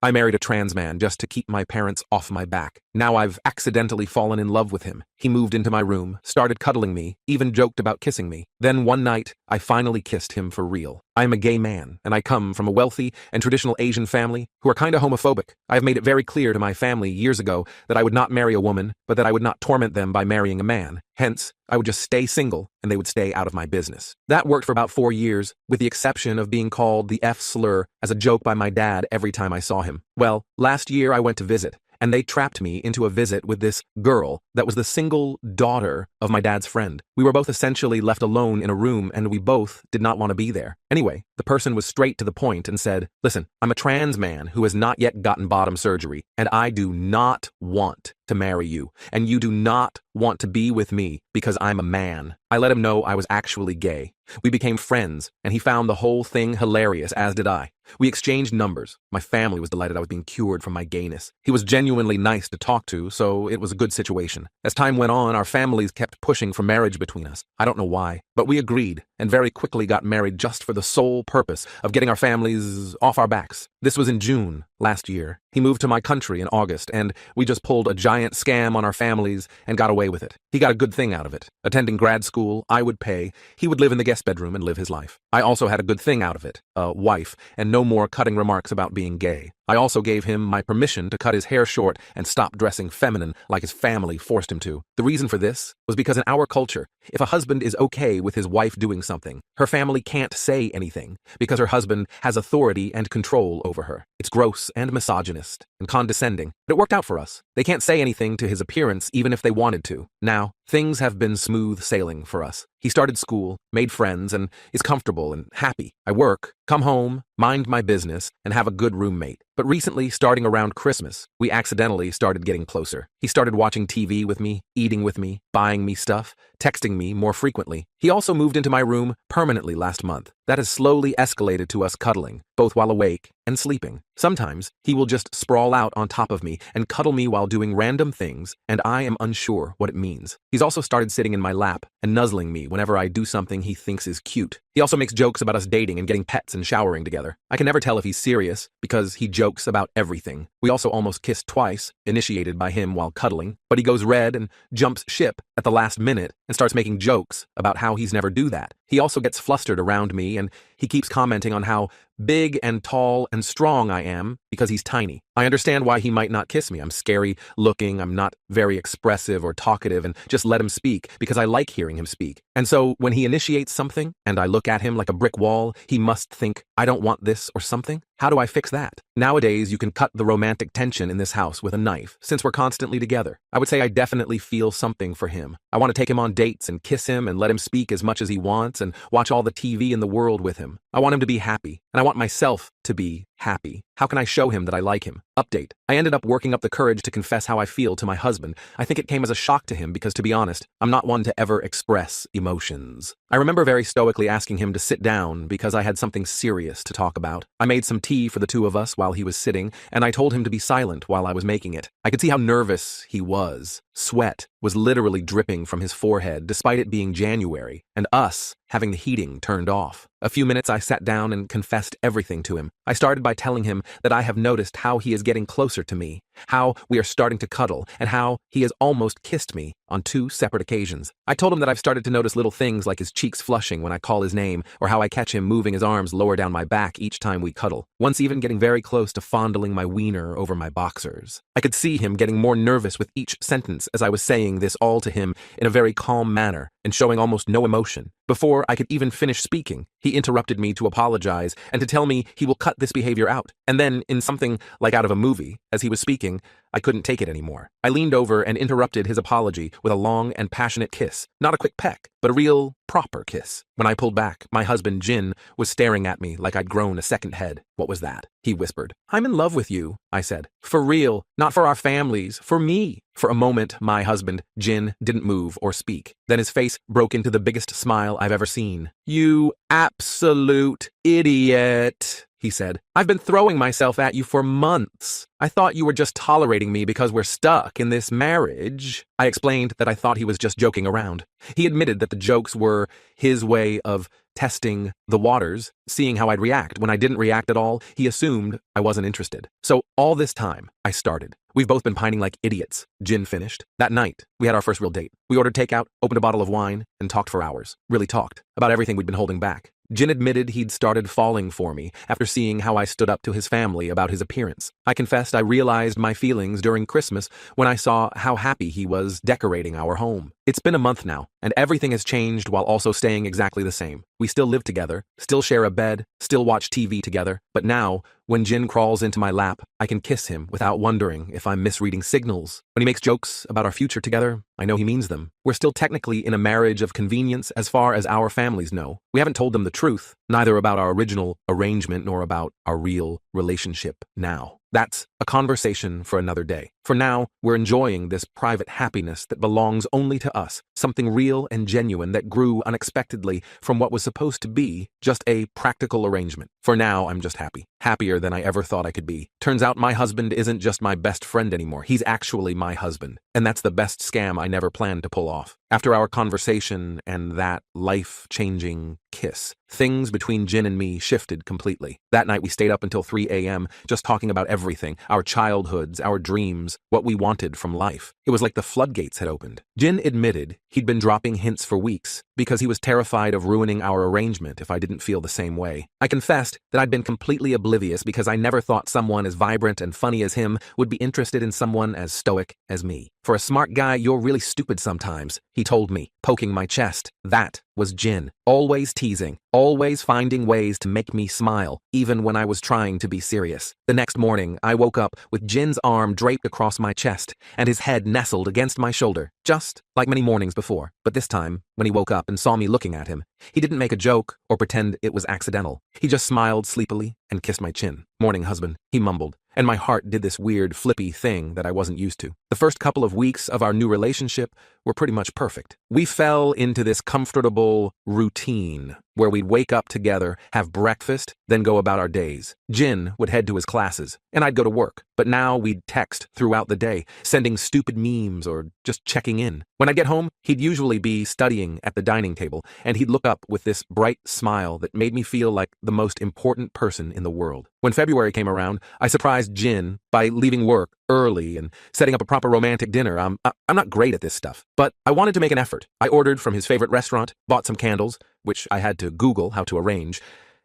I married a trans man just to keep my parents off my back. Now I've accidentally fallen in love with him. He moved into my room, started cuddling me, even joked about kissing me. Then one night, I finally kissed him for real. I'm a gay man, and I come from a wealthy and traditional Asian family who are kinda homophobic. I have made it very clear to my family years ago that I would not marry a woman, but that I would not torment them by marrying a man. Hence, I would just stay single, and they would stay out of my business. That worked for about 4 years, with the exception of being called the F slur as a joke by my dad every time I saw him. Well, last year I went to visit, and they trapped me into a visit with this girl that was the single daughter of my dad's friend. We were both essentially left alone in a room, and we both did not want to be there. Anyway, the person was straight to the point and said, "Listen, I'm a trans man who has not yet gotten bottom surgery, and I do not want to marry you, and you do not want to be with me because I'm a man." I let him know I was actually gay. We became friends, and he found the whole thing hilarious, as did I. We exchanged numbers. My family was delighted I was being cured from my gayness. He was genuinely nice to talk to, so it was a good situation. As time went on, our families kept pushing for marriage between us. I don't know why, but we agreed, and very quickly got married just for the sole purpose of getting our families off our backs. This was in June last year. He moved to my country in August, and we just pulled a giant scam on our families and got away with it. He got a good thing out of it. Attending grad school, I would pay. He would live in the guest bedroom and live his life. I also had a good thing out of it, a wife, and no more cutting remarks about being gay. I also gave him my permission to cut his hair short and stop dressing feminine like his family forced him to. The reason for this was because in our culture, if a husband is okay with his wife doing something, her family can't say anything because her husband has authority and control over her. It's gross and misogynist and condescending, but it worked out for us. They can't say anything to his appearance even if they wanted to. Now, things have been smooth sailing for us. He started school, made friends, and is comfortable and happy. I work, come home, mind my business, and have a good roommate. But recently, starting around Christmas, we accidentally started getting closer. He started watching TV with me, eating with me, buying me stuff, texting me more frequently. He also moved into my room permanently last month. That has slowly escalated to us cuddling, both while awake and sleeping. Sometimes he will just sprawl out on top of me and cuddle me while doing random things, and I am unsure what it means. He's also started sitting in my lap and nuzzling me whenever I do something he thinks is cute. He also makes jokes about us dating and getting pets and showering together. I can never tell if he's serious because he jokes about everything. We also almost kissed twice, initiated by him while cuddling, but he goes red and jumps ship at the last minute and starts making jokes about how he's never do that. He also gets flustered around me, and he keeps commenting on how big and tall and strong I am because he's tiny. I understand why he might not kiss me. I'm scary looking, I'm not very expressive or talkative, and just let him speak because I like hearing him speak. And so when he initiates something and I look at him like a brick wall, he must think, I don't want this or something. How do I fix that? Nowadays, you can cut the romantic tension in this house with a knife, since we're constantly together. I would say I definitely feel something for him. I want to take him on dates and kiss him and let him speak as much as he wants and watch all the TV in the world with him. I want him to be happy, and I want myself to be happy. How can I show him that I like him? Update. I ended up working up the courage to confess how I feel to my husband. I think it came as a shock to him because, to be honest, I'm not one to ever express emotions. I remember very stoically asking him to sit down because I had something serious to talk about. I made some tea for the two of us while he was sitting, and I told him to be silent while I was making it. I could see how nervous he was. Sweat was literally dripping from his forehead despite it being January, and us having the heating turned off. A few minutes I sat down and confessed everything to him. I started by telling him that I have noticed how he is getting closer to me, how we are starting to cuddle, and how he has almost kissed me on 2 separate occasions. I told him that I've started to notice little things like his cheeks flushing when I call his name, or how I catch him moving his arms lower down my back each time we cuddle, once even getting very close to fondling my wiener over my boxers. I could see him getting more nervous with each sentence as I was saying this all to him in a very calm manner and showing almost no emotion. Before I could even finish speaking, he interrupted me to apologize and to tell me he will cut this behavior out. And then, in something like out of a movie, as he was speaking, I couldn't take it anymore. I leaned over and interrupted his apology with a long and passionate kiss. Not a quick peck, but a real, proper kiss. When I pulled back, my husband, Jin, was staring at me like I'd grown a second head. What was that? He whispered. I'm in love with you, I said. For real, not for our families, for me. For a moment, my husband, Jin, didn't move or speak. Then his face broke into the biggest smile I've ever seen. You absolute idiot, he said. I've been throwing myself at you for months. I thought you were just tolerating me because we're stuck in this marriage. I explained that I thought he was just joking around. He admitted that the jokes were his way of testing the waters, seeing how I'd react. When I didn't react at all, he assumed I wasn't interested. So all this time, I started. We've both been pining like idiots. Gin finished. That night, we had our first real date. We ordered takeout, opened a bottle of wine, and talked for hours. Really talked about everything we'd been holding back. Gin admitted he'd started falling for me after seeing how I stood up to his family about his appearance. I confessed I realized my feelings during Christmas when I saw how happy he was decorating our home. It's been a month now, and everything has changed while also staying exactly the same. We still live together, still share a bed, still watch TV together, but now, when Gin crawls into my lap, I can kiss him without wondering if I'm misreading signals. When he makes jokes about our future together, I know he means them. We're still technically in a marriage of convenience as far as our families know. We haven't told them the truth, neither about our original arrangement nor about our real relationship now. That's a conversation for another day. For now, we're enjoying this private happiness that belongs only to us, something real and genuine that grew unexpectedly from what was supposed to be just a practical arrangement. For now, I'm just happy. Happier than I ever thought I could be. Turns out my husband isn't just my best friend anymore. He's actually my husband. And that's the best scam I never planned to pull off. After our conversation and that life-changing kiss, things between Gin and me shifted completely. That night we stayed up until 3 a.m. just talking about everything, our childhoods, our dreams, what we wanted from life. It was like the floodgates had opened. Gin admitted he'd been dropping hints for weeks because he was terrified of ruining our arrangement if I didn't feel the same way. I confessed that I'd been completely oblivious because I never thought someone as vibrant and funny as him would be interested in someone as stoic as me. For a smart guy, you're really stupid sometimes, he told me, poking my chest. That was Gin. Always teasing, always finding ways to make me smile, even when I was trying to be serious. The next morning, I woke up with Jin's arm draped across my chest and his head nestled against my shoulder, just like many mornings before. But this time, when he woke up and saw me looking at him, he didn't make a joke or pretend it was accidental. He just smiled sleepily and kissed my chin. "Morning, husband," he mumbled, and my heart did this weird flippy thing that I wasn't used to. The first couple of weeks of our new relationship were pretty much perfect. We fell into this comfortable routine where we'd wake up together, have breakfast, then go about our days. Gin would head to his classes, and I'd go to work. But now we'd text throughout the day, sending stupid memes or just checking in. When I'd get home, he'd usually be studying at the dining table, and he'd look up with this bright smile that made me feel like the most important person in the world. When February came around, I surprised Gin by leaving work early and setting up a proper romantic dinner. I'm not great at this stuff, but I wanted to make an effort. I ordered from his favorite restaurant, bought some candles, which I had to Google how to arrange,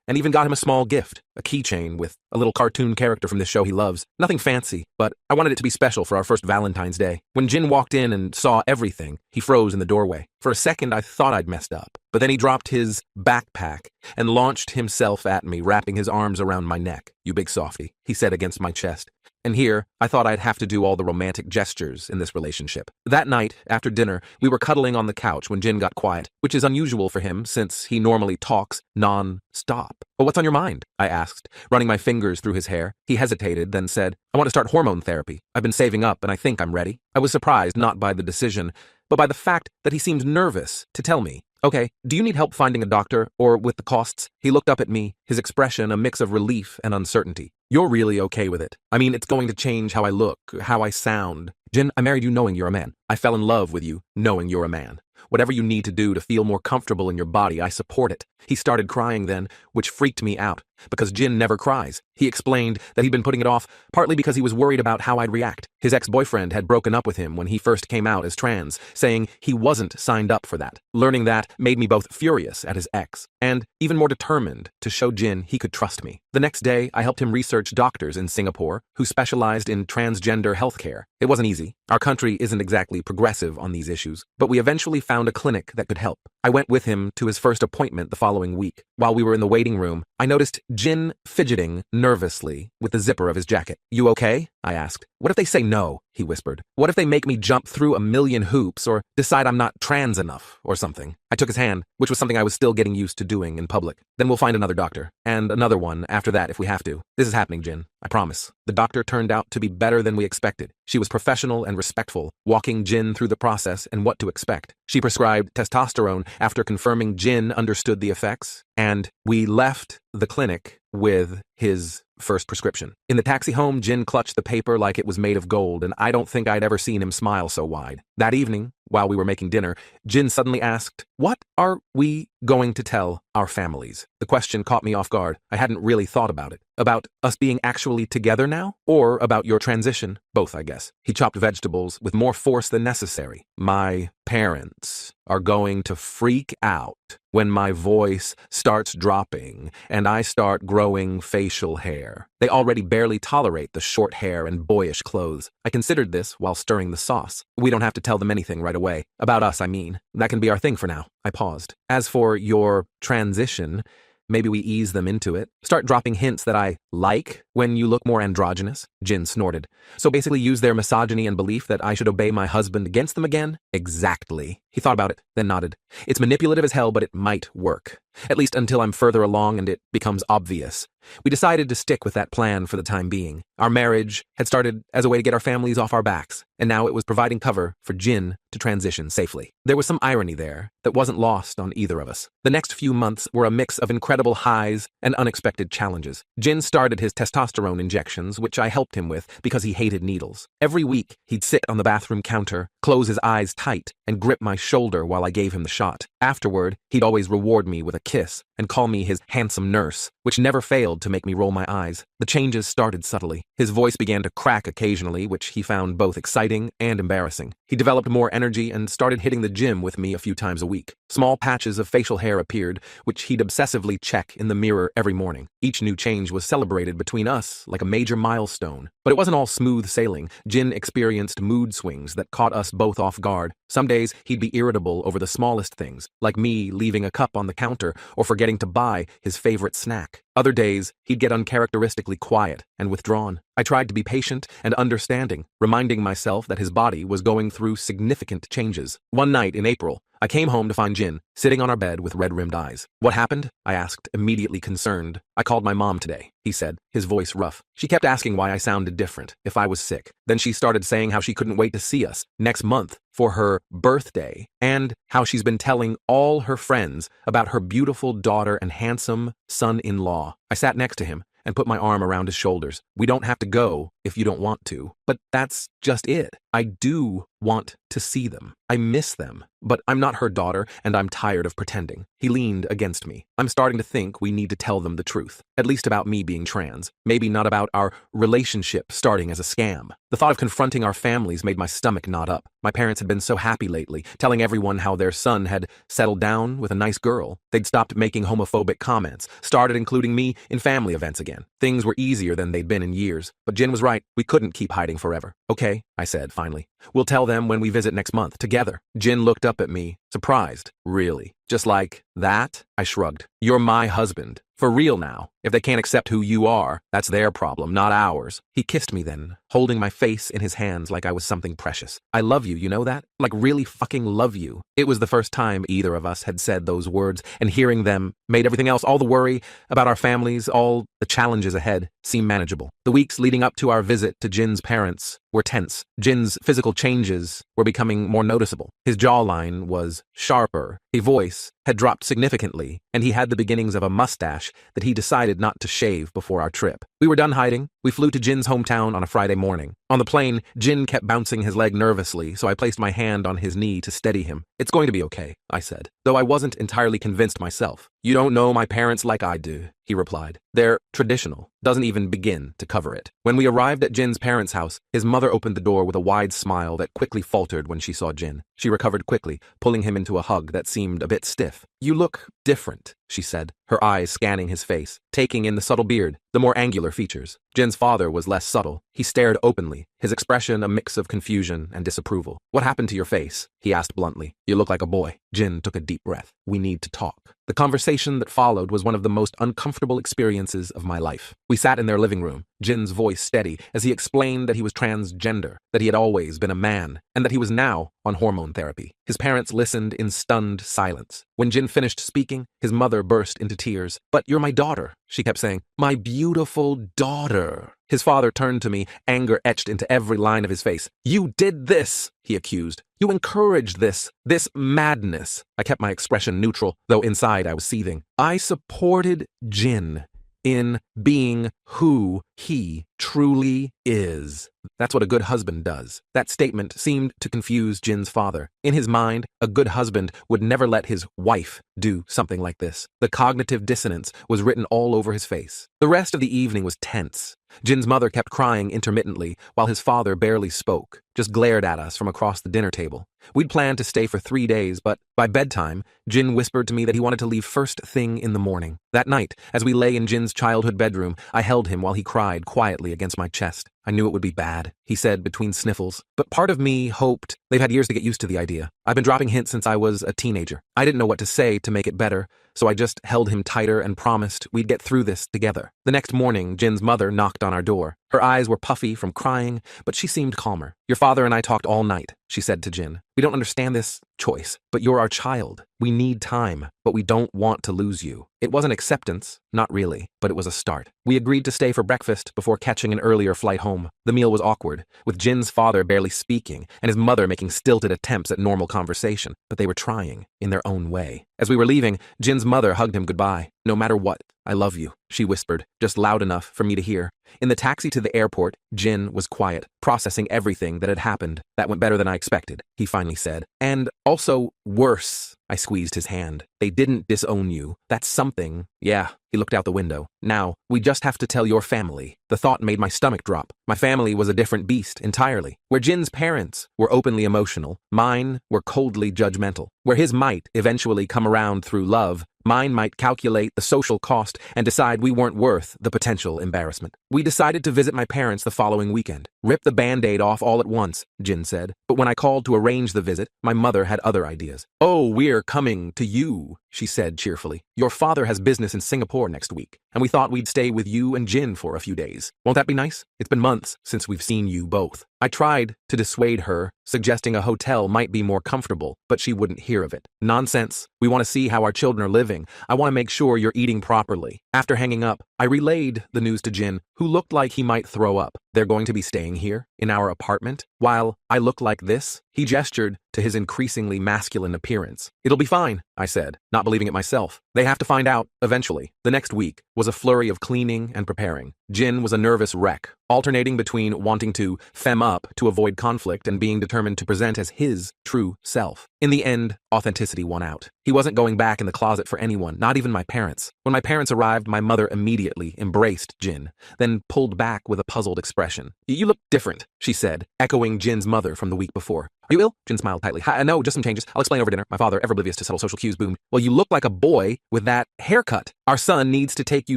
and even got him a small gift, a keychain with a little cartoon character from this show he loves. Nothing fancy, but I wanted it to be special for our first Valentine's Day. When Gin walked in and saw everything, he froze in the doorway. For a second, I thought I'd messed up, but then he dropped his backpack and launched himself at me, wrapping his arms around my neck. "You big softy," he said against my chest. And here, I thought I'd have to do all the romantic gestures in this relationship. That night, after dinner, we were cuddling on the couch when Gin got quiet, which is unusual for him since he normally talks non-stop. "Well, what's on your mind?" I asked, running my fingers through his hair. He hesitated, then said, "I want to start hormone therapy. I've been saving up and I think I'm ready." I was surprised not by the decision, but by the fact that he seemed nervous to tell me. "Okay, do you need help finding a doctor or with the costs?" He looked up at me, his expression a mix of relief and uncertainty. "You're really okay with it? I mean, it's going to change how I look, how I sound." "Gin, I married you knowing you're a man. I fell in love with you knowing you're a man. Whatever you need to do to feel more comfortable in your body, I support it." He started crying then, which freaked me out, because Gin never cries. He explained that he'd been putting it off, partly because he was worried about how I'd react. His ex-boyfriend had broken up with him when he first came out as trans, saying he wasn't signed up for that. Learning that made me both furious at his ex, and even more determined to show Gin he could trust me. The next day, I helped him research doctors in Singapore who specialized in transgender healthcare. It wasn't easy. Our country isn't exactly progressive on these issues, but we eventually found a clinic that could help. I went with him to his first appointment the following week. While we were in the waiting room, I noticed Gin fidgeting nervously with the zipper of his jacket. "You okay?" I asked. "What if they say no?" he whispered. "What if they make me jump through a million hoops or decide I'm not trans enough or something?" I took his hand, which was something I was still getting used to doing in public. "Then we'll find another doctor, and another one after that if we have to. This is happening, Gin. I promise." The doctor turned out to be better than we expected. She was professional and respectful, walking Gin through the process and what to expect. She prescribed testosterone after confirming Gin understood the effects, and we left the clinic with his first prescription. In the taxi home, Gin clutched the paper like it was made of gold, and I don't think I'd ever seen him smile so wide. That evening, while we were making dinner, Jin suddenly asked, "What are we going to tell our families?" The question caught me off guard. I hadn't really thought about it. About us being actually together now? Or about your transition? Both, I guess. He chopped vegetables with more force than necessary. My parents are going to freak out when my voice starts dropping and I start growing facial hair. They already barely tolerate the short hair and boyish clothes. I considered this while stirring the sauce. We don't have to tell them anything right away. About us, I mean. That can be our thing for now. I paused. As for your transition, maybe we ease them into it. Start dropping hints that I like when you look more androgynous. Jin snorted. So basically use their misogyny and belief that I should obey my husband against them again? Exactly. He thought about it, then nodded. It's manipulative as hell, but it might work. At least until I'm further along and it becomes obvious. We decided to stick with that plan for the time being. Our marriage had started as a way to get our families off our backs, and now it was providing cover for Jin to transition safely. There was some irony there that wasn't lost on either of us. The next few months were a mix of incredible highs and unexpected challenges. Jin started his testosterone injections, which I helped him with because he hated needles. Every week, he'd sit on the bathroom counter, close his eyes tight, and grip my shoulder while I gave him the shot. Afterward, he'd always reward me with a kiss and call me his handsome nurse, which never failed to make me roll my eyes. The changes started subtly. His voice began to crack occasionally, which he found both exciting and embarrassing. He developed more energy and started hitting the gym with me a few times a week. Small patches of facial hair appeared, which he'd obsessively check in the mirror every morning. Each new change was celebrated between us like a major milestone. But it wasn't all smooth sailing. Jin experienced mood swings that caught us both off guard. Some days, he'd be irritable over the smallest things, like me leaving a cup on the counter or forgetting to buy his favorite snack. Other days, he'd get uncharacteristically quiet and withdrawn. I tried to be patient and understanding, reminding myself that his body was going through significant changes. One night in April, I came home to find Jin sitting on our bed with red-rimmed eyes. "What happened?" I asked, immediately concerned. "I called my mom today," he said, his voice rough. She kept asking why I sounded different, if I was sick. Then she started saying how she couldn't wait to see us next month for her birthday, and how she's been telling all her friends about her beautiful daughter and handsome son-in-law. I sat next to him and put my arm around his shoulders. "We don't have to go if you don't want to, but that's just it. I do want to see them. I miss them, but I'm not her daughter and I'm tired of pretending." He leaned against me. "I'm starting to think we need to tell them the truth, at least about me being trans. Maybe not about our relationship starting as a scam." The thought of confronting our families made my stomach knot up. My parents had been so happy lately, telling everyone how their son had settled down with a nice girl. They'd stopped making homophobic comments, started including me in family events again. Things were easier than they'd been in years, but Jin was right. We couldn't keep hiding forever. "Okay," I said finally. "We'll tell them when we visit next month, together." Jin looked up at me, surprised. "Really? Just like that?" I shrugged. "You're my husband. For real now. If they can't accept who you are, that's their problem, not ours." He kissed me then, holding my face in his hands like I was something precious. "I love you know that? Like really fucking love you." It was the first time either of us had said those words, and hearing them made everything else, all the worry about our families, all the challenges ahead, seem manageable. The weeks leading up to our visit to Jin's parents were tense. Jin's physical changes were becoming more noticeable. His jawline was sharper, his voice had dropped significantly, and he had the beginnings of a mustache that he decided not to shave before our trip. We were done hiding. We flew to Jin's hometown on a Friday morning. On the plane, Jin kept bouncing his leg nervously, so I placed my hand on his knee to steady him. "It's going to be okay," I said, though I wasn't entirely convinced myself. "You don't know my parents like I do," he replied. "They're traditional. Doesn't even begin to cover it." When we arrived at Jin's parents' house, his mother opened the door with a wide smile that quickly faltered when she saw Jin. She recovered quickly, pulling him into a hug that seemed a bit stiff. "You look different," she said, her eyes scanning his face, taking in the subtle beard, the more angular features. Jin's father was less subtle. He stared openly, his expression a mix of confusion and disapproval. "What happened to your face?" he asked bluntly. "You look like a boy." Jin took a deep breath. "We need to talk." The conversation that followed was one of the most uncomfortable experiences of my life. We sat in their living room, Jin's voice steady, as he explained that he was transgender, that he had always been a man, and that he was now on hormone therapy. His parents listened in stunned silence. When Jin finished speaking, his mother burst into tears. "But you're my daughter," she kept saying. "My beautiful daughter." His father turned to me, anger etched into every line of his face. "You did this," he accused. "You encouraged this madness." I kept my expression neutral, though inside I was seething. "I supported Jin. in being who he truly is. That's what a good husband does. That statement seemed to confuse Jin's father. In his mind, a good husband would never let his wife do something like this. The cognitive dissonance was written all over his face. The rest of the evening was tense. Jin's mother kept crying intermittently, while his father barely spoke, just glared at us from across the dinner table. We'd planned to stay for 3 days, but by bedtime, Jin whispered to me that he wanted to leave first thing in the morning. That night, as we lay in Jin's childhood bedroom, I held him while he cried quietly against my chest. I knew it would be bad, he said between sniffles, but part of me hoped. They've had years to get used to the idea. I've been dropping hints since I was a teenager. I didn't know what to say to make it better, so I just held him tighter and promised we'd get through this together. The next morning, Jin's mother knocked on our door. Her eyes were puffy from crying, but she seemed calmer. Your father and I talked all night, she said to Jin. We don't understand this choice, but you're our child. We need time, but we don't want to lose you. It wasn't acceptance, not really, but it was a start. We agreed to stay for breakfast before catching an earlier flight home. The meal was awkward, with Jin's father barely speaking and his mother making stilted attempts at normal conversation, but they were trying, in their own way. As we were leaving, Jin's mother hugged him goodbye. No matter what, I love you, she whispered, just loud enough for me to hear. In the taxi to the airport, Jin was quiet, processing everything that had happened. That went better than I expected, he finally said. And also worse. I squeezed his hand. They didn't disown you. That's something. Yeah, he looked out the window. Now, we just have to tell your family. The thought made my stomach drop. My family was a different beast entirely. Where Jin's parents were openly emotional, mine were coldly judgmental. Where his might eventually come around through love, mine might calculate the social cost and decide we weren't worth the potential embarrassment. We decided to visit my parents the following weekend. Rip the Band-Aid off all at once, Jin said. But when I called to arrange the visit, my mother had other ideas. Oh, we're coming to you, she said cheerfully. Your father has business in Singapore next week, and we thought we'd stay with you and Jin for a few days. Won't that be nice? It's been months since we've seen you both. I tried to dissuade her, suggesting a hotel might be more comfortable, but she wouldn't hear of it. Nonsense. We want to see how our children are living. I want to make sure you're eating properly. After hanging up, I relayed the news to Jin, who looked like he might throw up. They're going to be staying here, in our apartment, while I look like this? He gestured to his increasingly masculine appearance. It'll be fine, I said, not believing it myself. They have to find out, eventually. The next week was a flurry of cleaning and preparing. Jin was a nervous wreck, alternating between wanting to fem up to avoid conflict and being determined to present as his true self. In the end, authenticity won out. He wasn't going back in the closet for anyone, not even my parents. When my parents arrived, my mother immediately embraced Jin, then pulled back with a puzzled expression. You look different, she said, echoing Jin's mother from the week before. Are you ill? Jin smiled tightly. No, just some changes. I'll explain over dinner. My father, ever oblivious to subtle social cues, boomed. Well, you look like a boy with that haircut. Our son needs to take you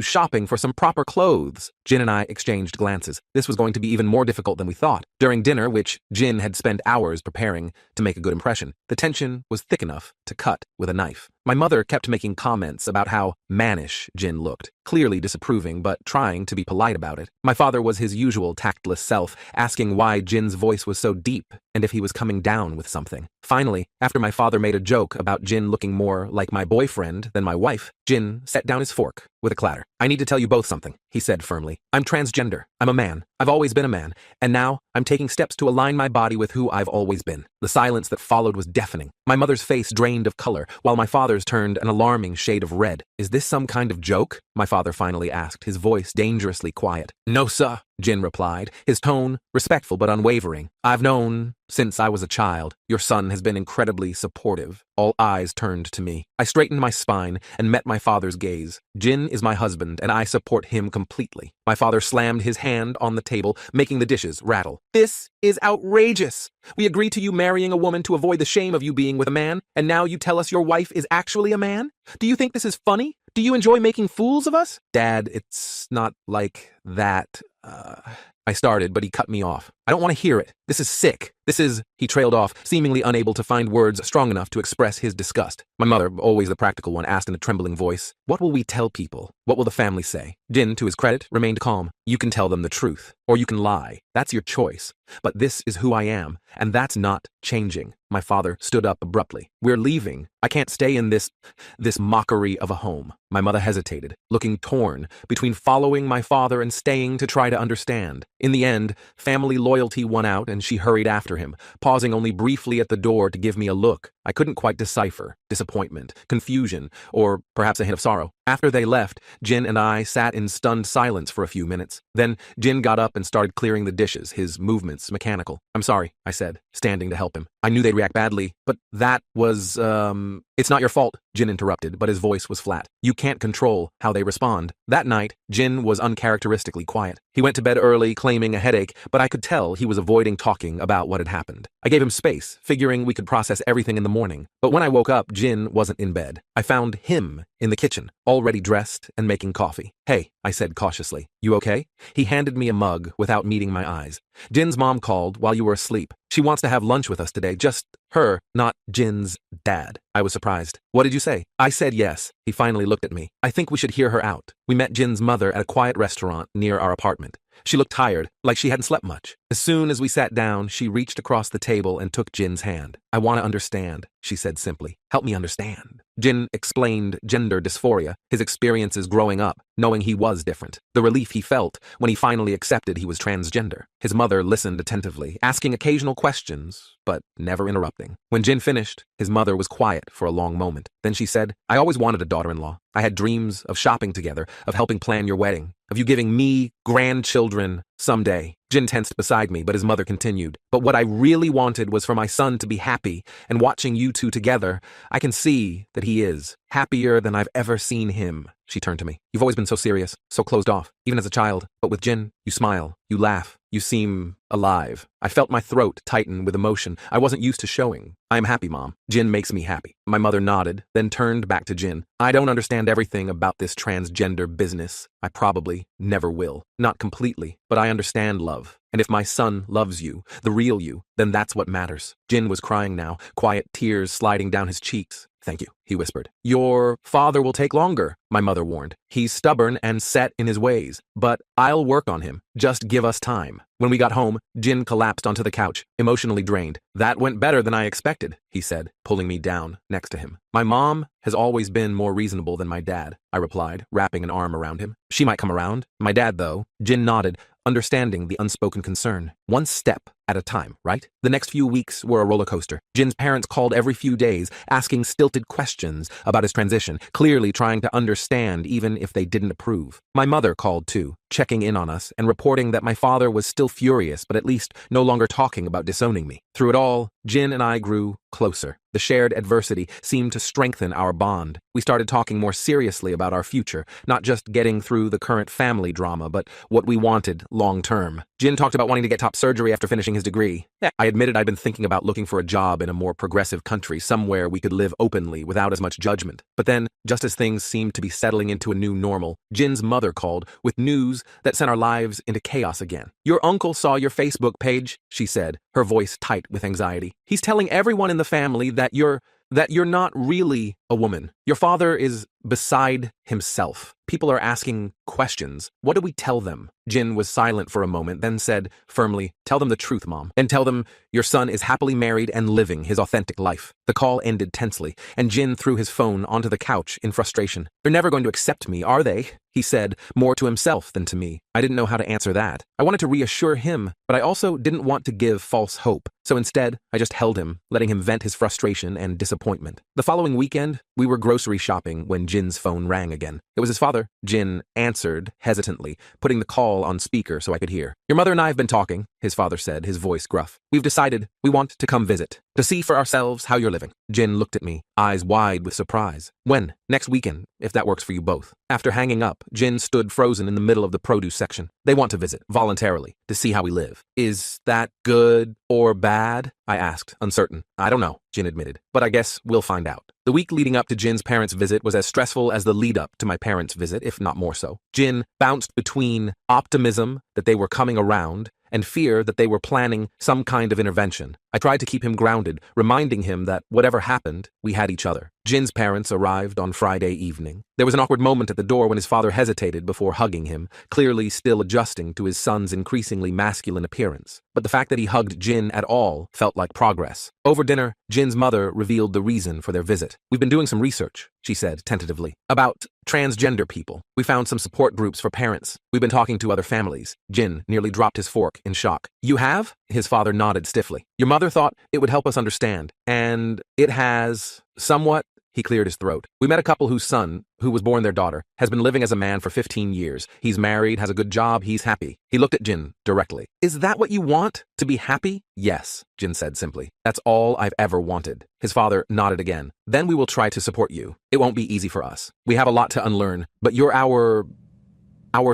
shopping for some proper clothes. Jin and I exchanged glances. This was going to be even more difficult than we thought. During dinner, which Jin had spent hours preparing to make a good impression, the tension was thick enough to cut with a knife. My mother kept making comments about how mannish Jin looked, clearly disapproving but trying to be polite about it. My father was his usual tactless self, asking why Jin's voice was so deep and if he was coming down with something. Finally, after my father made a joke about Jin looking more like my boyfriend than my wife, Jin set down his fork with a clatter. I need to tell you both something, he said firmly. I'm transgender. I'm a man. I've always been a man. And now I'm taking steps to align my body with who I've always been. The silence that followed was deafening. My mother's face drained of color, while my father's turned an alarming shade of red. Is this some kind of joke? My father finally asked, his voice dangerously quiet. No, sir, Jin replied, his tone respectful but unwavering. I've known since I was a child. Your son has been incredibly supportive. All eyes turned to me. I straightened my spine and met my father's gaze. Jin is my husband, and I support him completely. My father slammed his hand on the table, making the dishes rattle. This is outrageous. We agreed to you marrying a woman to avoid the shame of you being with a man, and now you tell us your wife is actually a man? Do you think this is funny? Do you enjoy making fools of us? Dad, it's not like that. I started, but he cut me off. I don't want to hear it. This is sick. He trailed off, seemingly unable to find words strong enough to express his disgust. My mother, always the practical one, asked in a trembling voice, what will we tell people? What will the family say? Jin, to his credit, remained calm. You can tell them the truth, or you can lie. That's your choice. But this is who I am, and that's not changing. My father stood up abruptly. We're leaving. I can't stay in this mockery of a home. My mother hesitated, looking torn between following my father and staying to try to understand. In the end, family loyalty won out, and she hurried after him, pausing only briefly at the door to give me a look I couldn't quite decipher: disappointment, confusion, or perhaps a hint of sorrow. After they left, Jin and I sat in stunned silence for a few minutes. Then Jin got up and started clearing the dishes, his movements mechanical. "I'm sorry," I said, standing to help him. "I knew they'd react badly, but that was, It's not your fault," Jin interrupted, but his voice was flat. "You can't control how they respond." That night, Jin was uncharacteristically quiet. He went to bed early, claiming a headache, but I could tell he was avoiding talking about what had happened. I gave him space, figuring we could process everything in the morning. But when I woke up, Jin wasn't in bed. I found him in the kitchen, already dressed and making coffee. "Hey," I said cautiously, "you okay?" He handed me a mug without meeting my eyes. "Jin's mom called while you were asleep. She wants to have lunch with us today, just her, not Jin's dad." I was surprised. "What did you say?" I said yes. He finally looked at me. "I think we should hear her out." We met Jin's mother at a quiet restaurant near our apartment. She looked tired, like she hadn't slept much. As soon as we sat down, she reached across the table and took Jin's hand. "I want to understand," she said simply. "Help me understand." Jin explained gender dysphoria, his experiences growing up, knowing he was different, the relief he felt when he finally accepted he was transgender. His mother listened attentively, asking occasional questions, but never interrupting. When Jin finished, his mother was quiet for a long moment. Then she said, "I always wanted a daughter-in-law. I had dreams of shopping together, of helping plan your wedding, of you giving me grandchildren someday." Jin tensed beside me, but his mother continued. "But what I really wanted was for my son to be happy, and watching you two together, I can see that he is happier than I've ever seen him." She turned to me. "You've always been so serious, so closed off, even as a child. But with Jin, you smile, you laugh, you seem alive." I felt my throat tighten with emotion I wasn't used to showing. "I am happy, Mom. Jin makes me happy." My mother nodded, then turned back to Jin. "I don't understand everything about this transgender business. I probably never will. Not completely, but I understand love. And if my son loves you, the real you, then that's what matters." Jin was crying now, quiet tears sliding down his cheeks. "Thank you," he whispered. "Your father will take longer," my mother warned. "He's stubborn and set in his ways, but I'll work on him. Just give us time." When we got home, Jin collapsed onto the couch, emotionally drained. "That went better than I expected," he said, pulling me down next to him. "My mom has always been more reasonable than my dad," I replied, wrapping an arm around him. "She might come around. My dad, though." Jin nodded, understanding the unspoken concern. "One step at a time, right?" The next few weeks were a roller coaster. Jin's parents called every few days, asking stilted questions about his transition, clearly trying to understand even if they didn't approve. My mother called too, checking in on us and reporting that my father was still furious but at least no longer talking about disowning me. Through it all, Jin and I grew closer. The shared adversity seemed to strengthen our bond. We started talking more seriously about our future, not just getting through the current family drama, but what we wanted long term. Jin talked about wanting to get top surgery after finishing his degree. I admitted I'd been thinking about looking for a job in a more progressive country, somewhere we could live openly without as much judgment. But then, just as things seemed to be settling into a new normal, Jin's mother called with news that sent our lives into chaos again. "Your uncle saw your Facebook page," she said, her voice tight with anxiety. "He's telling everyone in the family that you're not really a woman. Your father is beside himself. People are asking questions. What do we tell them?" Jin was silent for a moment, then said firmly, "Tell them the truth, Mom. And tell them your son is happily married and living his authentic life." The call ended tensely, and Jin threw his phone onto the couch in frustration. "They're never going to accept me, are they?" he said, more to himself than to me. I didn't know how to answer that. I wanted to reassure him, but I also didn't want to give false hope. So instead, I just held him, letting him vent his frustration and disappointment. The following weekend, we were grocery shopping when Jin's phone rang again. It was his father. Jin answered hesitantly, putting the call on speaker so I could hear. "Your mother and I have been talking," his father said, his voice gruff. "We've decided we want to come visit, to see for ourselves how you're living." Jin looked at me, eyes wide with surprise. "When?" "Next weekend, if that works for you both." After hanging up, Jin stood frozen in the middle of the produce section. "They want to visit, voluntarily, to see how we live." "Is that good or bad?" I asked, uncertain. "I don't know," Jin admitted, "but I guess we'll find out." The week leading up to Jin's parents' visit was as stressful as the lead-up to my parents' visit, if not more so. Jin bounced between optimism that they were coming around and fear that they were planning some kind of intervention. I tried to keep him grounded, reminding him that whatever happened, we had each other. Jin's parents arrived on Friday evening. There was an awkward moment at the door when his father hesitated before hugging him, clearly still adjusting to his son's increasingly masculine appearance. But the fact that he hugged Jin at all felt like progress. Over dinner, Jin's mother revealed the reason for their visit. "We've been doing some research," she said tentatively, "about transgender people. We found some support groups for parents. We've been talking to other families." Jin nearly dropped his fork in shock. "You have?" His father nodded stiffly. "Your mother thought it would help us understand, and it has somewhat," He cleared his throat. We met a couple whose son, who was born their daughter, has been living as a man for 15 years. He's married, has a good job, he's happy. He looked at Jin directly. Is that what you want? To be happy? Yes, Jin said simply. That's all I've ever wanted. His father nodded again. Then we will try to support you. It won't be easy for us. We have a lot to unlearn, but you're our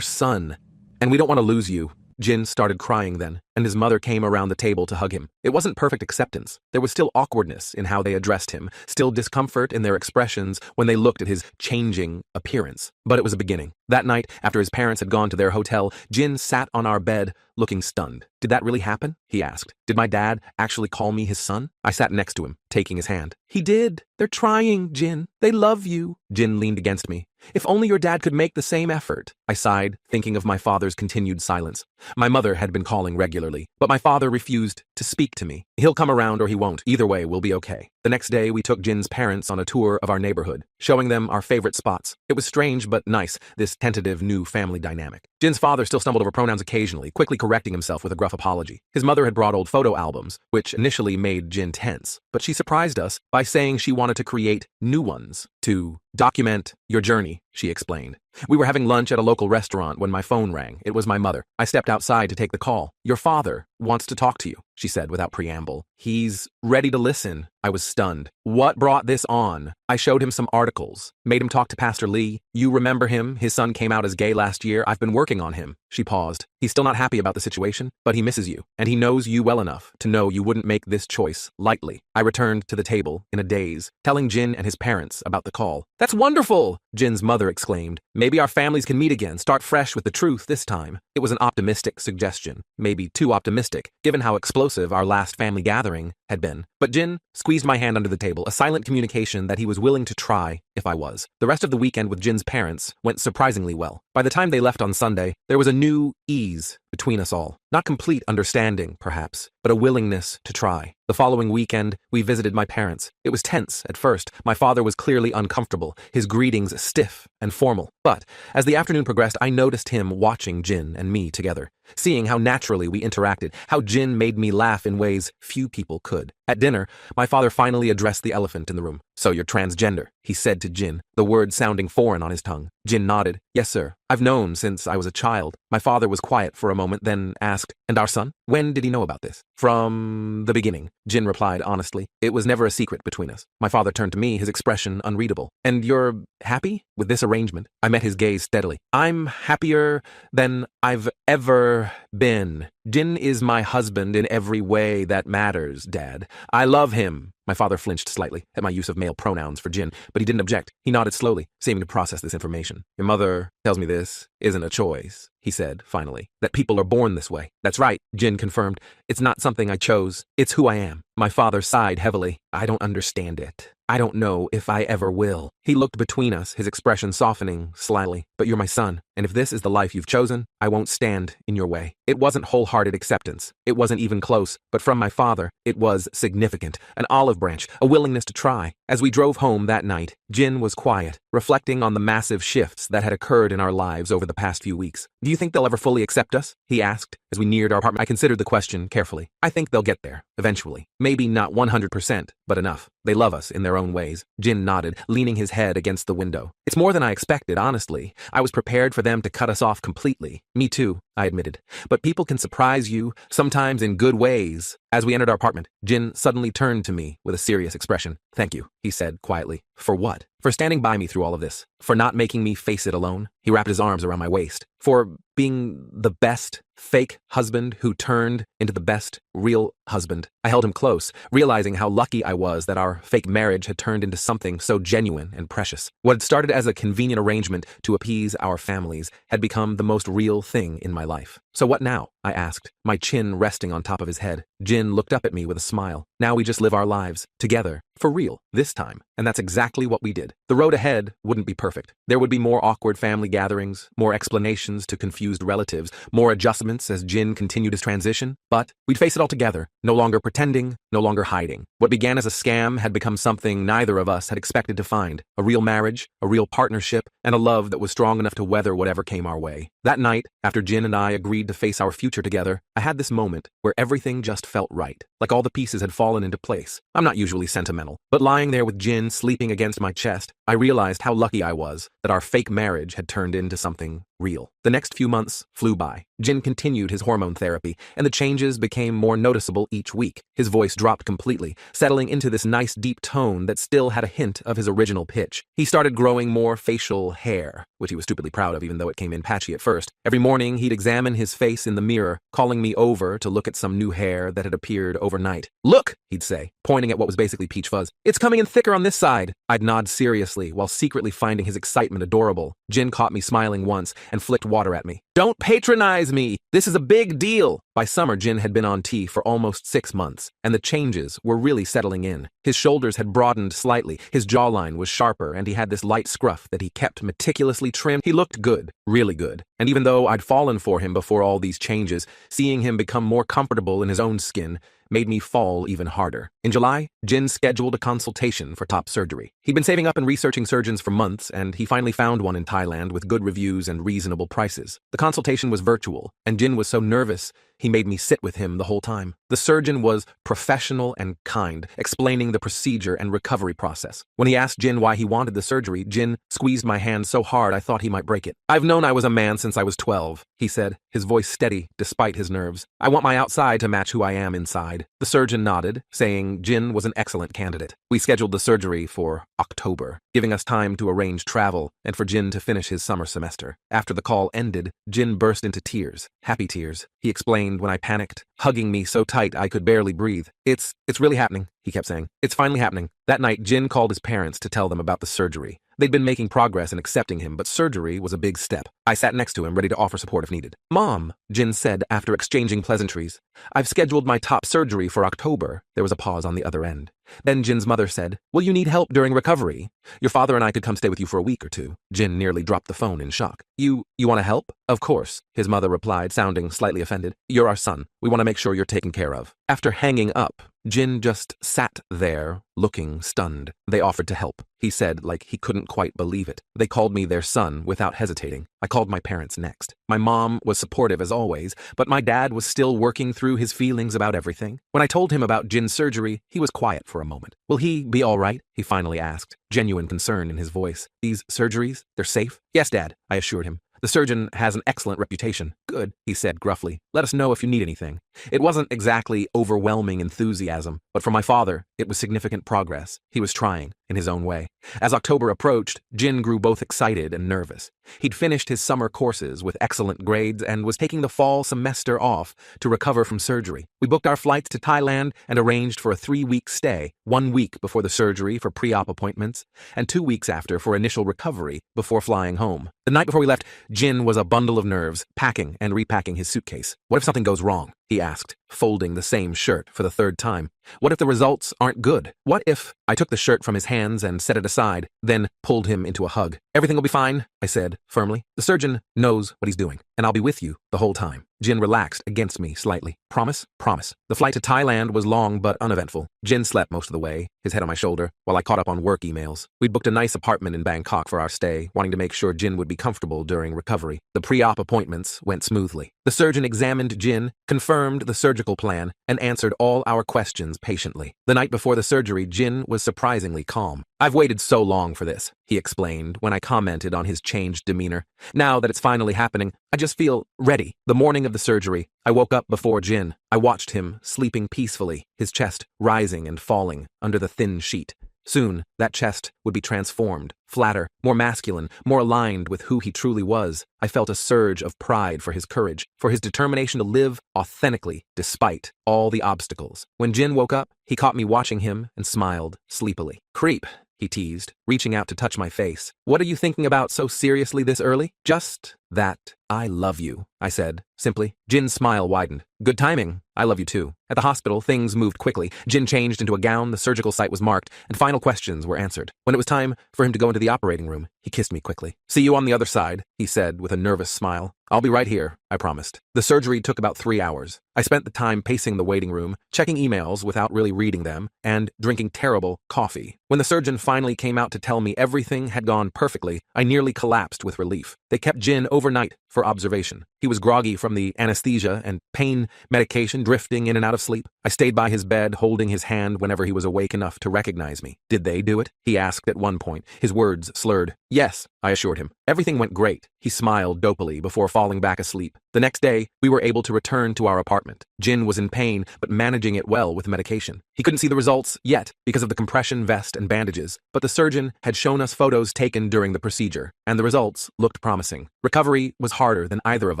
son, and we don't want to lose you. Jin started crying then, and his mother came around the table to hug him. It wasn't perfect acceptance. There was still awkwardness in how they addressed him, still discomfort in their expressions when they looked at his changing appearance. But it was a beginning. That night, after his parents had gone to their hotel, Jin sat on our bed, looking stunned. Did that really happen? He asked. Did my dad actually call me his son? I sat next to him, taking his hand. He did. They're trying, Jin. They love you. Jin leaned against me. If only your dad could make the same effort. I sighed, thinking of my father's continued silence. My mother had been calling regularly, but my father refused to speak to me. He'll come around or he won't. Either way, we'll be okay. The next day, we took Jin's parents on a tour of our neighborhood, showing them our favorite spots. It was strange but nice, this tentative new family dynamic. Jin's father still stumbled over pronouns occasionally, quickly correcting himself with a gruff apology. His mother had brought old photo albums, which initially made Jin tense, but she surprised us by saying she wanted to create new ones to document your journey, she explained. We were having lunch at a local restaurant when my phone rang. It was my mother. I stepped outside to take the call. Your father wants to talk to you, she said without preamble. He's ready to listen. I was stunned. What brought this on? I showed him some articles, made him talk to Pastor Qley. You remember him? His son came out as gay last year. I've been working on him. She paused. He's still not happy about the situation, but he misses you, and he knows you well enough to know you wouldn't make this choice lightly. I returned to the table in a daze, telling Jin and his parents about the call. That's wonderful, Jin's mother exclaimed. Maybe our families can meet again, start fresh with the truth this time. It was an optimistic suggestion, maybe too optimistic, given how explosive our last family gathering had been. But Jin squeezed my hand under the table, a silent communication that he was willing to try if I was. The rest of the weekend with Jin's parents went surprisingly well. By the time they left on Sunday, there was a new ease between us all. Not complete understanding, perhaps, but a willingness to try. The following weekend, we visited my parents. It was tense at first. My father was clearly uncomfortable, his greetings stiff and formal. But as the afternoon progressed, I noticed him watching Jin and me together, seeing how naturally we interacted, how Jin made me laugh in ways few people could. At dinner, my father finally addressed the elephant in the room. So you're transgender, he said to Jin, the word sounding foreign on his tongue. Jin nodded. Yes, sir. I've known since I was a child. My father was quiet for a moment, then asked, and our son? When did he know about this? From the beginning, Jin replied honestly. It was never a secret between us. My father turned to me, his expression unreadable. And you're happy with this arrangement? I met his gaze steadily. I'm happier than I've ever been. Jin is my husband in every way that matters, Dad. I love him. My father flinched slightly at my use of male pronouns for Jin, but he didn't object. He nodded slowly, seeming to process this information. Your mother tells me this isn't a choice, he said, finally. That people are born this way. That's right, Jin confirmed. It's not something I chose. It's who I am. My father sighed heavily. I don't understand it. I don't know if I ever will. He looked between us, his expression softening slyly. But you're my son, and if this is the life you've chosen, I won't stand in your way. It wasn't wholehearted acceptance. It wasn't even close, but from my father, it was significant. An olive branch, a willingness to try. As we drove home that night, Jin was quiet, reflecting on the massive shifts that had occurred in our lives over the past few weeks. Do you think they'll ever fully accept us? He asked. As we neared our apartment, I considered the question carefully. I think they'll get there, eventually. Maybe not 100%, but enough. They love us in their own ways. Jin nodded, leaning his head against the window. It's more than I expected, honestly. I was prepared for them to cut us off completely. Me too, I admitted. But people can surprise you, sometimes in good ways. As we entered our apartment, Jin suddenly turned to me with a serious expression. Thank you, he said quietly. For what? For standing by me through all of this. For not making me face it alone. He wrapped his arms around my waist. For being the best fake husband who turned into the best real husband. I held him close, realizing how lucky I was that our fake marriage had turned into something so genuine and precious. What had started as a convenient arrangement to appease our families had become the most real thing in my life. So what now? I asked, my chin resting on top of his head. Jin looked up at me with a smile. Now we just live our lives, together, for real, this time. And that's exactly what we did. The road ahead wouldn't be perfect. There would be more awkward family gatherings, more explanations to confused relatives, more adjustments as Jin continued his transition. But we'd face it all together, no longer pretending, no longer hiding. What began as a scam had become something neither of us had expected to find. A real marriage, a real partnership, and a love that was strong enough to weather whatever came our way. That night, after Jin and I agreed agreed to face our future together, I had this moment where everything just felt right, like all the pieces had fallen into place. I'm not usually sentimental, but lying there with Jin sleeping against my chest, I realized how lucky I was that our fake marriage had turned into something real. The next few months flew by. Jin continued his hormone therapy, and the changes became more noticeable each week. His voice dropped completely, settling into this nice deep tone that still had a hint of his original pitch. He started growing more facial hair, which he was stupidly proud of even though it came in patchy at first. Every morning he'd examine his face in the mirror, calling me over to look at some new hair that had appeared overnight. "Look," he'd say, pointing at what was basically peach fuzz. "It's coming in thicker on this side." I'd nod seriously while secretly finding his excitement adorable. Jin caught me smiling once and flicked water at me. "Don't patronize me! This is a big deal!" By summer, Jin had been on T for almost 6 months, and the changes were really settling in. His shoulders had broadened slightly, his jawline was sharper, and he had this light scruff that he kept meticulously trimmed. He looked good, really good. And even though I'd fallen for him before all these changes, seeing him become more comfortable in his own skin made me fall even harder. In July, Jin scheduled a consultation for top surgery. He'd been saving up and researching surgeons for months, and he finally found one in Thailand with good reviews and reasonable prices. The consultation was virtual, and Jin was so nervous, he made me sit with him the whole time. The surgeon was professional and kind, explaining the procedure and recovery process. When he asked Jin why he wanted the surgery, Jin squeezed my hand so hard I thought he might break it. "I've known I was a man since I was 12, he said, his voice steady despite his nerves. "I want my outside to match who I am inside." The surgeon nodded, saying Jin was an excellent candidate. We scheduled the surgery for October, giving us time to arrange travel and for Jin to finish his summer semester. After the call ended, Jin burst into tears, happy tears. He explained when I panicked, hugging me so tight I could barely breathe. It's really happening," he kept saying. "It's finally happening." That night, Jin called his parents to tell them about the surgery. They'd been making progress in accepting him, but surgery was a big step. I sat next to him, ready to offer support if needed. "Mom," Jin said after exchanging pleasantries, "I've scheduled my top surgery for October." There was a pause on the other end. Then Jin's mother said, "Will you need help during recovery? Your father and I could come stay with you for a week or two." Jin nearly dropped the phone in shock. You want to help?" "Of course," his mother replied, sounding slightly offended. "You're our son. We want to make sure you're taken care of." After hanging up, Jin just sat there, looking stunned. "They offered to help," he said like he couldn't quite believe it. "They called me their son without hesitating. I called my parents next. My mom was supportive as always, but my dad was still working through his feelings about everything. When I told him about Jin's surgery, he was quiet for a moment. "Will he be all right?" he finally asked, genuine concern in his voice. "These surgeries, they're safe?" "Yes, Dad," I assured him. "The surgeon has an excellent reputation." "Good," he said gruffly. "Let us know if you need anything." It wasn't exactly overwhelming enthusiasm, but for my father, it was significant progress. He was trying, in his own way. As October approached, Jin grew both excited and nervous. He'd finished his summer courses with excellent grades and was taking the fall semester off to recover from surgery. We booked our flights to Thailand and arranged for a 3-week stay, 1 week before the surgery for pre-op appointments, and 2 weeks after for initial recovery before flying home. The night before we left, Jin was a bundle of nerves, packing and repacking his suitcase. "What if something goes wrong?" he asked, folding the same shirt for the 3rd time. "What if the results aren't good? What if—" I took the shirt from his hands and set it aside, then pulled him into a hug. "Everything will be fine," I said, firmly. "The surgeon knows what he's doing, and I'll be with you the whole time." Jin relaxed against me slightly. "Promise?" "Promise." The flight to Thailand was long but uneventful. Jin slept most of the way, his head on my shoulder, while I caught up on work emails. We'd booked a nice apartment in Bangkok for our stay, wanting to make sure Jin would be comfortable during recovery. The pre-op appointments went smoothly. The surgeon examined Jin, confirmed the surgical plan, and answered all our questions patiently. The night before the surgery, Jin was surprisingly calm. "I've waited so long for this," he explained when I commented on his changed demeanor. "Now that it's finally happening, I just feel ready." The morning of the surgery, I woke up before Jin. I watched him sleeping peacefully, his chest rising and falling under the thin sheet. Soon, that chest would be transformed, flatter, more masculine, more aligned with who he truly was. I felt a surge of pride for his courage, for his determination to live authentically despite all the obstacles. When Jin woke up, he caught me watching him and smiled sleepily. "Creep," he teased, reaching out to touch my face. "What are you thinking about so seriously this early?" "Just that I love you," I said, simply. Jin's smile widened. "Good timing. I love you too." At the hospital, things moved quickly. Jin changed into a gown, the surgical site was marked, and final questions were answered. When it was time for him to go into the operating room, he kissed me quickly. "See you on the other side," he said with a nervous smile. "I'll be right here," I promised. The surgery took about 3 hours. I spent the time pacing the waiting room, checking emails without really reading them, and drinking terrible coffee. When the surgeon finally came out to tell me everything had gone perfectly, I nearly collapsed with relief. They kept Jin overnight for observation. He was groggy from the anesthesia and pain medication, drifting in and out of sleep. I stayed by his bed, holding his hand whenever he was awake enough to recognize me. "Did they do it?" he asked at one point, his words slurred. "Yes," I assured him. "Everything went great." He smiled dopily before falling back asleep. The next day, we were able to return to our apartment. Jin was in pain, but managing it well with medication. He couldn't see the results yet because of the compression vest and bandages, but the surgeon had shown us photos taken during the procedure, and the results looked promising. Recovery was harder than either of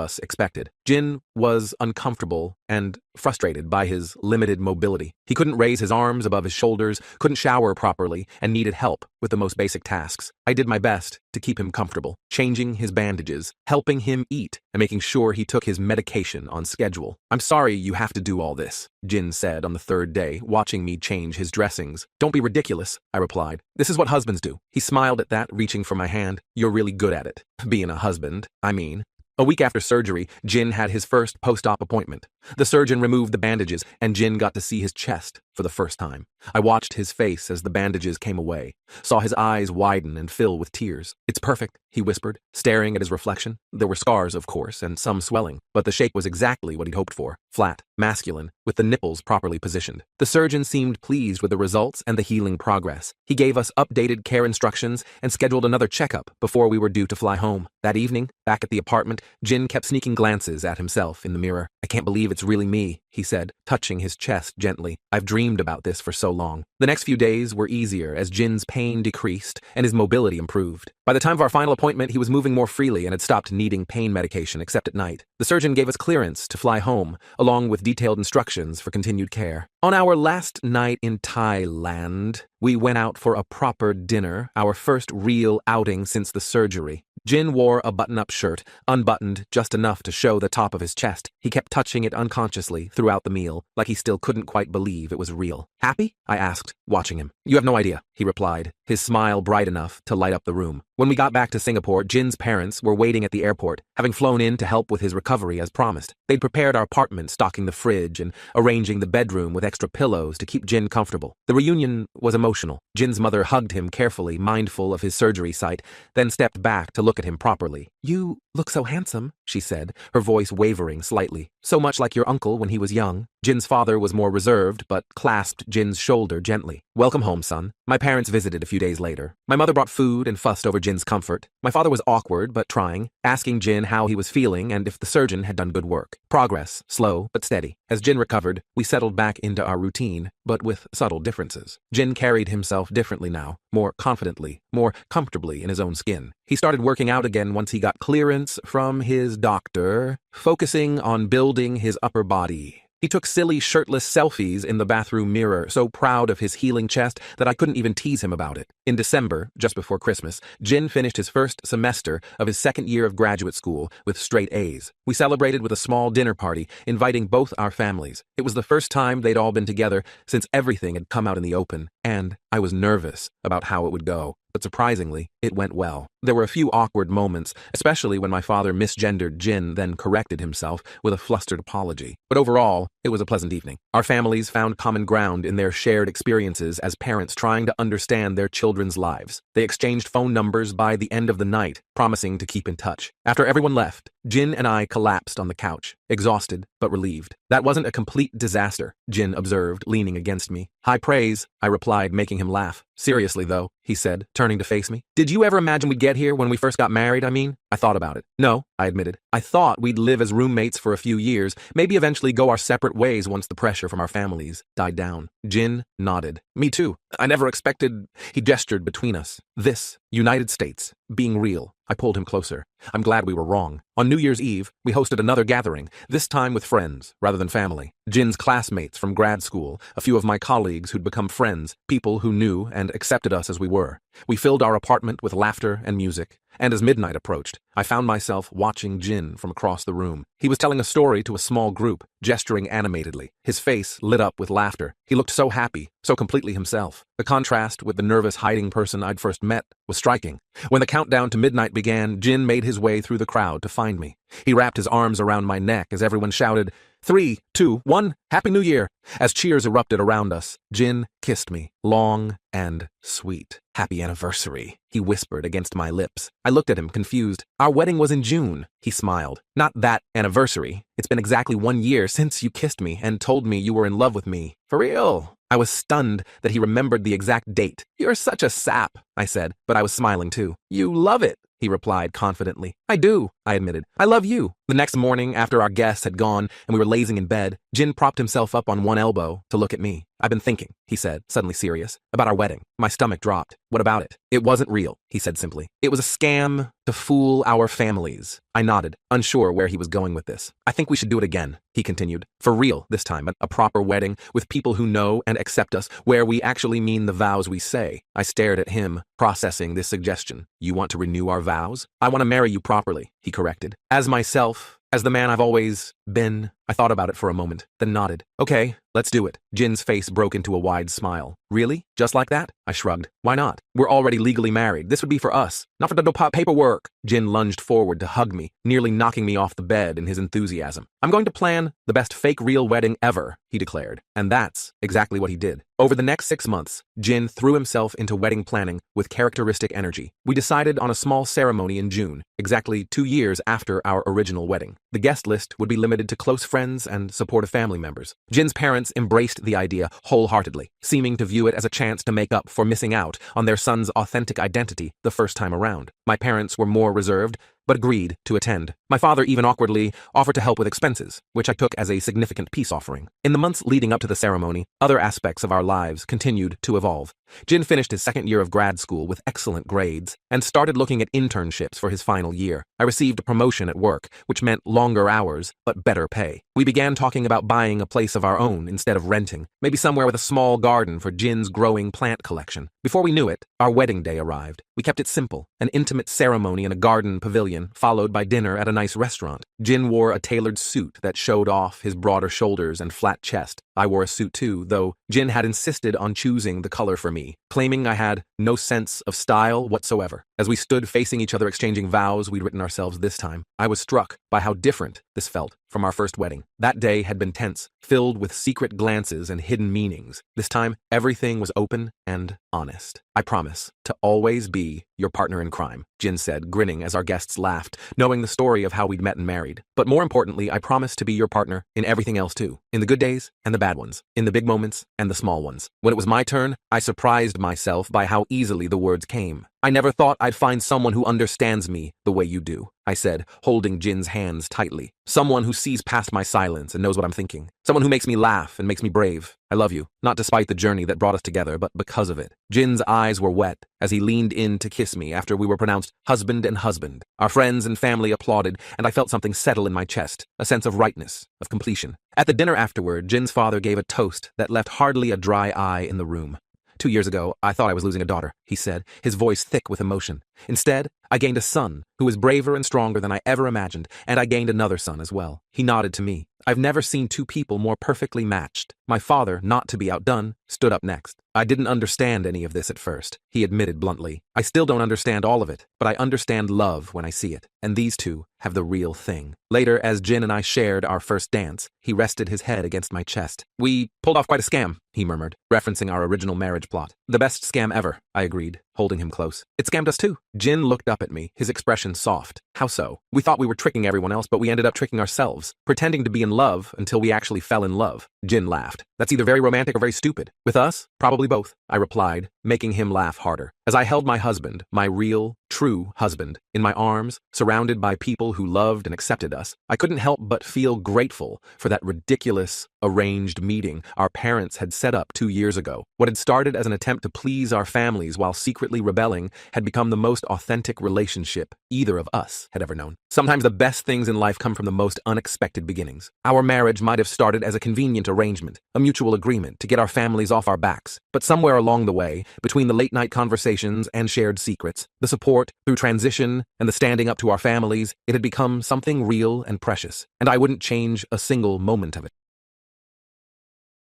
us expected. Jin was uncomfortable and frustrated by his limited mobility. He couldn't raise his arms above his shoulders, couldn't shower properly, and needed help with the most basic tasks. I did my best to keep him comfortable, changing his bandages, helping him eat, and making sure he took his medication on schedule. "I'm sorry you have to do all this," Jin said on the third day, watching me change his dressings. "Don't be ridiculous," I replied. "This is what husbands do." He smiled at that, reaching for my hand. "You're really good at it. Being a husband, I mean." A week after surgery, Jin had his first post-op appointment. The surgeon removed the bandages, and Jin got to see his chest for the first time. I watched his face as the bandages came away, saw his eyes widen and fill with tears. "It's perfect," he whispered, staring at his reflection. There were scars, of course, and some swelling, but the shape was exactly what he'd hoped for, flat, masculine, with the nipples properly positioned. The surgeon seemed pleased with the results and the healing progress. He gave us updated care instructions and scheduled another checkup before we were due to fly home. That evening, back at the apartment, Jin kept sneaking glances at himself in the mirror. "I can't believe it's really me," he said, touching his chest gently. "I've dreamed about this for so long." The next few days were easier as Jin's pain decreased and his mobility improved. By the time of our final appointment, he was moving more freely and had stopped needing pain medication except at night. The surgeon gave us clearance to fly home, along with detailed instructions for continued care. On our last night in Thailand, we went out for a proper dinner, our first real outing since the surgery. Jin wore a button-up shirt, unbuttoned just enough to show the top of his chest. He kept touching it unconsciously throughout the meal, like he still couldn't quite believe it was real. "Happy?" I asked, watching him. "You have no idea," he replied, his smile bright enough to light up the room. When we got back to Singapore, Jin's parents were waiting at the airport, having flown in to help with his recovery as promised. They'd prepared our apartment, stocking the fridge and arranging the bedroom with extra pillows to keep Jin comfortable. The reunion was emotional. Jin's mother hugged him carefully, mindful of his surgery site, then stepped back to look at him properly. "You look so handsome," she said, her voice wavering slightly. "So much like your uncle when he was young." Jin's father was more reserved, but clasped Jin's shoulder gently. "Welcome home, son." My parents visited a few days later. My mother brought food and fussed over Jin's comfort. My father was awkward but trying, asking Jin how he was feeling and if the surgeon had done good work. Progress, slow but steady. As Jin recovered, we settled back into our routine, but with subtle differences. Jin carried himself differently now, more confidently, more comfortably in his own skin. He started working out again once he got clearance from his doctor, focusing on building his upper body. He took silly shirtless selfies in the bathroom mirror, so proud of his healing chest that I couldn't even tease him about it. In December, just before Christmas, Jin finished his first semester of his second year of graduate school with straight A's. We celebrated with a small dinner party, inviting both our families. It was the first time they'd all been together since everything had come out in the open, and I was nervous about how it would go. But surprisingly, it went well. There were a few awkward moments, especially when my father misgendered Jin, then corrected himself with a flustered apology. But overall, it was a pleasant evening. Our families found common ground in their shared experiences as parents trying to understand their children's lives. They exchanged phone numbers by the end of the night, promising to keep in touch. After everyone left, Jin and I collapsed on the couch, exhausted but relieved. "That wasn't a complete disaster," Jin observed, leaning against me. "High praise," I replied, making him laugh. "Seriously, though," he said, turning to face me. "Did you ever imagine we'd get here when we first got married, I mean?" I thought about it. "No," I admitted. "I thought we'd live as roommates for a few years, maybe eventually go our separate ways once the pressure from our families died down." Jin nodded. "Me too. I never expected—" He gestured between us. "This, United States, being real." I pulled him closer. "I'm glad we were wrong." On New Year's Eve, we hosted another gathering, this time with friends rather than family. Jin's classmates from grad school, a few of my colleagues who'd become friends, people who knew and accepted us as we were. We filled our apartment with laughter and music. And as midnight approached, I found myself watching Jin from across the room. He was telling a story to a small group, gesturing animatedly. His face lit up with laughter. He looked so happy, so completely himself. The contrast with the nervous hiding person I'd first met was striking. When the countdown to midnight began, Jin made his way through the crowd to find me. He wrapped his arms around my neck as everyone shouted, 3, 2, 1, Happy New Year! As cheers erupted around us, Jin kissed me, long and sweet. Happy anniversary, he whispered against my lips. I looked at him, confused. Our wedding was in June, he smiled. Not that anniversary. It's been exactly 1 year since you kissed me and told me you were in love with me. For real? I was stunned that he remembered the exact date. You're such a sap, I said, but I was smiling too. You love it, he replied confidently. I do, I admitted. I love you. The next morning, after our guests had gone and we were lazing in bed, Jin propped himself up on one elbow to look at me. I've been thinking, he said, suddenly serious, about our wedding. My stomach dropped. What about it? It wasn't real, he said simply. It was a scam to fool our families. I nodded, unsure where he was going with this. I think we should do it again, he continued. For real this time, a proper wedding with people who know and accept us, where we actually mean the vows we say. I stared at him, processing this suggestion. You want to renew our vows? I want to marry you properly, he corrected. As myself, as the man I've always been. I thought about it for a moment, then nodded. Okay, let's do it. Jin's face broke into a wide smile. Really? Just like that? I shrugged. Why not? We're already legally married. This would be for us, not for the paperwork. Jin lunged forward to hug me, nearly knocking me off the bed in his enthusiasm. I'm going to plan the best fake real wedding ever, he declared. And that's exactly what he did. Over the next 6 months, Jin threw himself into wedding planning with characteristic energy. We decided on a small ceremony in June, exactly 2 years after our original wedding. The guest list would be limited to close friends and supportive family members. Jin's parents embraced the idea wholeheartedly, seeming to view it as a chance to make up for missing out on their son's authentic identity the first time around. My parents were more reserved, but agreed to attend. My father even awkwardly offered to help with expenses, which I took as a significant peace offering. In the months leading up to the ceremony, other aspects of our lives continued to evolve. Jin finished his second year of grad school with excellent grades and started looking at internships for his final year. I received a promotion at work, which meant longer hours, but better pay. We began talking about buying a place of our own instead of renting, maybe somewhere with a small garden for Jin's growing plant collection. Before we knew it, our wedding day arrived. We kept it simple, an intimate ceremony in a garden pavilion, followed by dinner at a nice restaurant. Jin wore a tailored suit that showed off his broader shoulders and flat chest. I wore a suit too, though Jin had insisted on choosing the color for me, claiming I had no sense of style whatsoever. As we stood facing each other exchanging vows we'd written ourselves this time, I was struck by how different this felt from our first wedding. That day had been tense, filled with secret glances and hidden meanings. This time, everything was open and honest. I promise to always be your partner in crime, Jin said, grinning as our guests laughed, knowing the story of how we'd met and married. But more importantly, I promise to be your partner in everything else too, in the good days and the bad ones, in the big moments and the small ones. When it was my turn, I surprised myself by how easily the words came. I never thought I'd find someone who understands me the way you do, I said, holding Jin's hands tightly. Someone who sees past my silence and knows what I'm thinking. Someone who makes me laugh and makes me brave. I love you, not despite the journey that brought us together, but because of it. Jin's eyes were wet as he leaned in to kiss me after we were pronounced husband and husband. Our friends and family applauded, and I felt something settle in my chest, a sense of rightness, of completion. At the dinner afterward, Jin's father gave a toast that left hardly a dry eye in the room. 2 years ago, I thought I was losing a daughter, he said, his voice thick with emotion. Instead, I gained a son who is braver and stronger than I ever imagined, and I gained another son as well. He nodded to me. I've never seen two people more perfectly matched. My father, not to be outdone, stood up next. I didn't understand any of this at first, he admitted bluntly. I still don't understand all of it, but I understand love when I see it, and these two have the real thing. Later, as Jin and I shared our first dance, he rested his head against my chest. We pulled off quite a scam, he murmured, referencing our original marriage plot. The best scam ever, I agreed, holding him close. It scammed us too. Jin looked up at me, his expression soft. How so? We thought we were tricking everyone else, but we ended up tricking ourselves, pretending to be in love until we actually fell in love. Jin laughed. That's either very romantic or very stupid. With us, probably both, I replied, making him laugh harder. As I held my husband, my real, true husband, in my arms, surrounded by people who loved and accepted us, I couldn't help but feel grateful for that ridiculous, arranged meeting our parents had set up 2 years ago. What had started as an attempt to please our families while secretly rebelling had become the most authentic relationship either of us us had ever known. Sometimes the best things in life come from the most unexpected beginnings. Our marriage might have started as a convenient arrangement, a mutual agreement to get our families off our backs. But somewhere along the way, between the late-night conversations and shared secrets, the support through transition and the standing up to our families, it had become something real and precious. And I wouldn't change a single moment of it.